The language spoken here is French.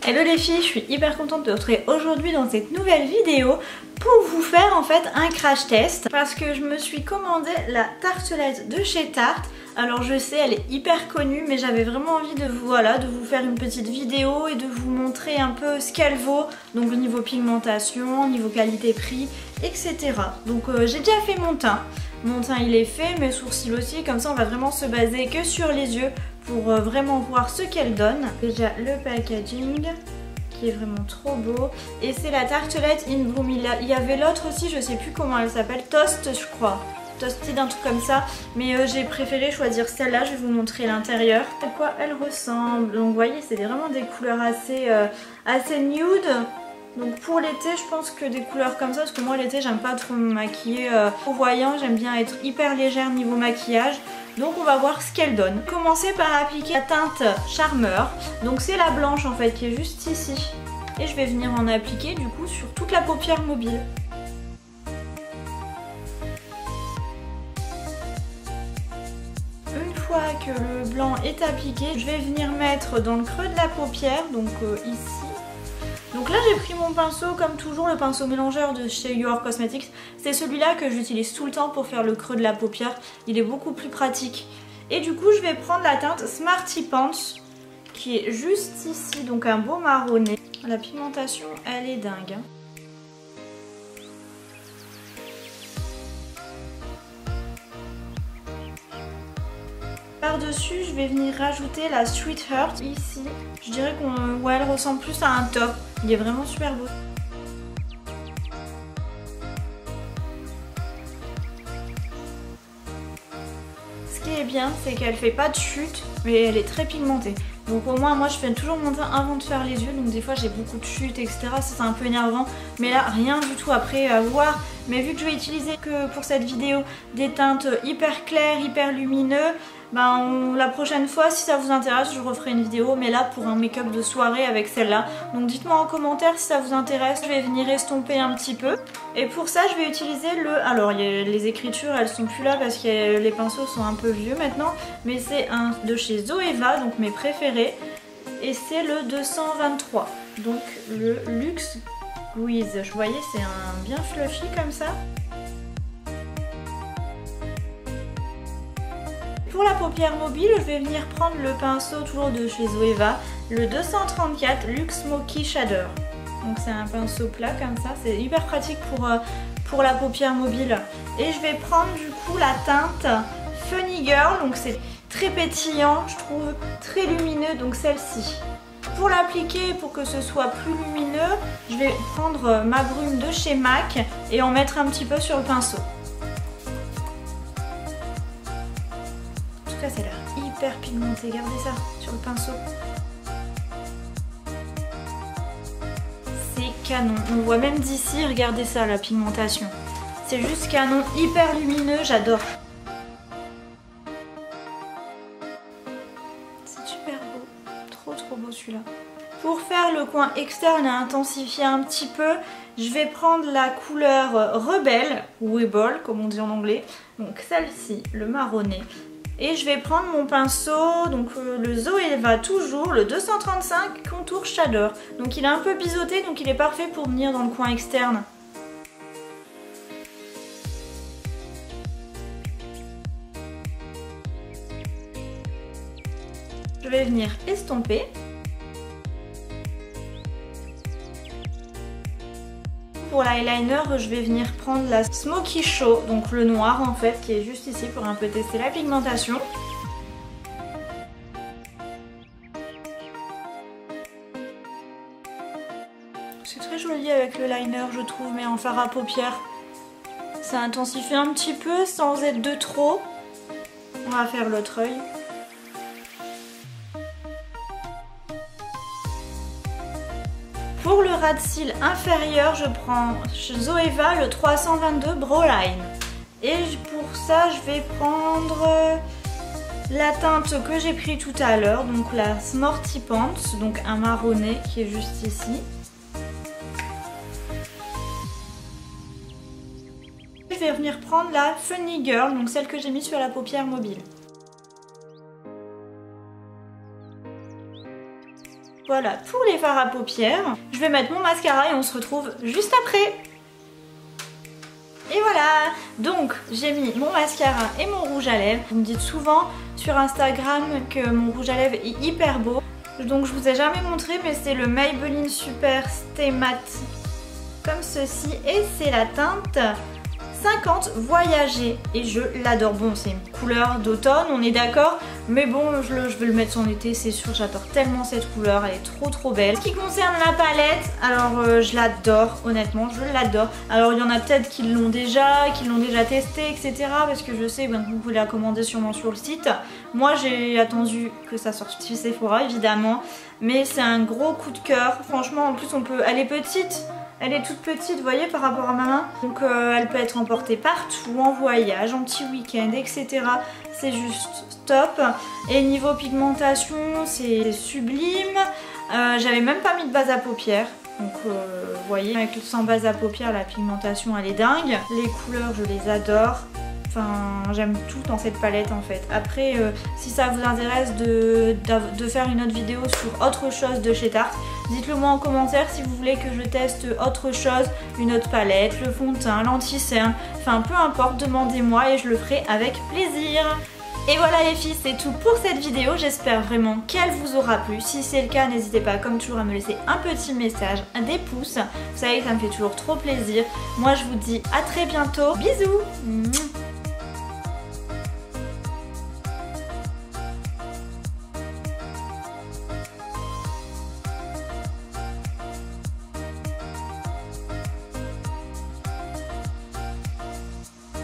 Hello les filles, je suis hyper contente de vous retrouver aujourd'hui dans cette nouvelle vidéo pour vous faire en fait un crash test parce que je me suis commandé la tartelette de chez Tarte. Alors je sais, elle est hyper connue, mais j'avais vraiment envie de vous faire une petite vidéo et de vous montrer un peu ce qu'elle vaut, donc niveau pigmentation, niveau qualité-prix, etc. Donc j'ai déjà fait mon teint. Mon teint il est fait, mes sourcils aussi, comme ça on va vraiment se baser que sur les yeux pour vraiment voir ce qu'elle donne. Déjà le packaging qui est vraiment trop beau, et c'est la tartelette In Bloom. Il y avait l'autre aussi, je sais plus comment elle s'appelle, Toast je crois. Toasted, un truc comme ça, mais j'ai préféré choisir celle-là. Je vais vous montrer l'intérieur, à quoi elle ressemble. Donc vous voyez, c'est vraiment des couleurs assez nude. Donc pour l'été, je pense que des couleurs comme ça, parce que moi l'été j'aime pas trop me maquiller trop voyant, j'aime bien être hyper légère niveau maquillage. Donc on va voir ce qu'elle donne. Commencer par appliquer la teinte Charmer. Donc c'est la blanche en fait qui est juste ici. Et je vais venir en appliquer du coup sur toute la paupière mobile. Une fois que le blanc est appliqué, je vais venir mettre dans le creux de la paupière, donc ici. Donc là j'ai pris mon pinceau comme toujours, le pinceau mélangeur de chez Your Cosmetics. C'est celui-là que j'utilise tout le temps pour faire le creux de la paupière. Il est beaucoup plus pratique. Et du coup je vais prendre la teinte Smarty Pants qui est juste ici, donc un beau marronné. La pigmentation elle est dingue, hein. Par-dessus, je vais venir rajouter la Sweetheart ici. Je dirais qu'elle ressemble plus à un top. Il est vraiment super beau. Ce qui est bien, c'est qu'elle fait pas de chute, mais elle est très pigmentée. Donc au moins, moi je fais toujours mon teint avant de faire les yeux. Donc des fois j'ai beaucoup de chutes, etc. Ça c'est un peu énervant. Mais là, rien du tout après à voir. Mais vu que je vais utiliser que pour cette vidéo des teintes hyper claires, hyper lumineux, ben la prochaine fois si ça vous intéresse je referai une vidéo, mais là pour un make-up de soirée avec celle-là. Donc dites-moi en commentaire si ça vous intéresse, je vais venir estomper un petit peu. Et pour ça je vais utiliser alors les écritures elles sont plus là parce que les pinceaux sont un peu vieux maintenant, mais c'est un de chez Zoeva, donc mes préférés, et c'est le 223, donc le Luxe Grease. Vous voyez, c'est un bien fluffy comme ça. Pour la paupière mobile, je vais venir prendre le pinceau toujours de chez Zoeva, le 234 Luxe Smoky Shader. Donc c'est un pinceau plat comme ça, c'est hyper pratique pour la paupière mobile. Et je vais prendre du coup la teinte Funny Girl, donc c'est très pétillant, je trouve très lumineux, donc celle-ci. Pour l'appliquer, pour que ce soit plus lumineux, je vais prendre ma brume de chez MAC et en mettre un petit peu sur le pinceau. En tout cas, c'est l'air hyper pigmenté, regardez ça sur le pinceau. C'est canon, on voit même d'ici, regardez ça la pigmentation. C'est juste canon, hyper lumineux, j'adore. C'est super beau, trop beau celui-là. Pour faire le coin externe et intensifier un petit peu, je vais prendre la couleur Rebelle, ou Rebel comme on dit en anglais, donc celle-ci, le marronné. Et je vais prendre mon pinceau, donc le Zoeva toujours, le 235 Contour Shader. Donc il est un peu biseauté, donc il est parfait pour venir dans le coin externe. Je vais venir estomper. Pour l'eyeliner, je vais venir prendre la Smoky Show, donc le noir en fait, qui est juste ici pour un peu tester la pigmentation. C'est très joli avec le liner, je trouve, mais en fard à paupières, ça intensifie un petit peu sans être de trop. On va faire l'autre œil. Pour le ras de cils inférieur, je prends chez Zoeva le 322 Broline. Et pour ça, je vais prendre la teinte que j'ai pris tout à l'heure, donc la Smarty Pants, donc un marronné qui est juste ici. Je vais venir prendre la Funny Girl, donc celle que j'ai mise sur la paupière mobile. Voilà pour les fards à paupières. Je vais mettre mon mascara et on se retrouve juste après. Et voilà, donc j'ai mis mon mascara et mon rouge à lèvres. Vous me dites souvent sur Instagram que mon rouge à lèvres est hyper beau. Donc je vous ai jamais montré, mais c'est le Maybelline Super Stay Matte comme ceci. Et c'est la teinte 50 Voyager et je l'adore. Bon, c'est une couleur d'automne, on est d'accord, mais bon, je vais le mettre en été, c'est sûr. J'adore tellement cette couleur, elle est trop belle. En ce qui concerne la palette, alors je l'adore, honnêtement, je l'adore. Alors il y en a peut-être qui l'ont déjà testé, etc. Parce que je sais que vous pouvez la commander sûrement sur le site. Moi, j'ai attendu que ça sorte chez Sephora, évidemment, mais c'est un gros coup de cœur. Franchement, en plus, elle est petite. Elle est toute petite, vous voyez, par rapport à ma main. Donc elle peut être emportée partout, en voyage, en petit week-end, etc. C'est juste top. Et niveau pigmentation, c'est sublime. J'avais même pas mis de base à paupières. Donc vous voyez, avec sans base à paupières, la pigmentation elle est dingue. Les couleurs, je les adore. Enfin, j'aime tout dans cette palette en fait. Après, si ça vous intéresse de faire une autre vidéo sur autre chose de chez Tarte, dites-le moi en commentaire si vous voulez que je teste autre chose, une autre palette, le fond de teint, l'anti-cerne, enfin peu importe, demandez-moi et je le ferai avec plaisir. Et voilà les filles, c'est tout pour cette vidéo, j'espère vraiment qu'elle vous aura plu. Si c'est le cas, n'hésitez pas comme toujours à me laisser un petit message, des pouces. Vous savez que ça me fait toujours trop plaisir. Moi je vous dis à très bientôt, bisous.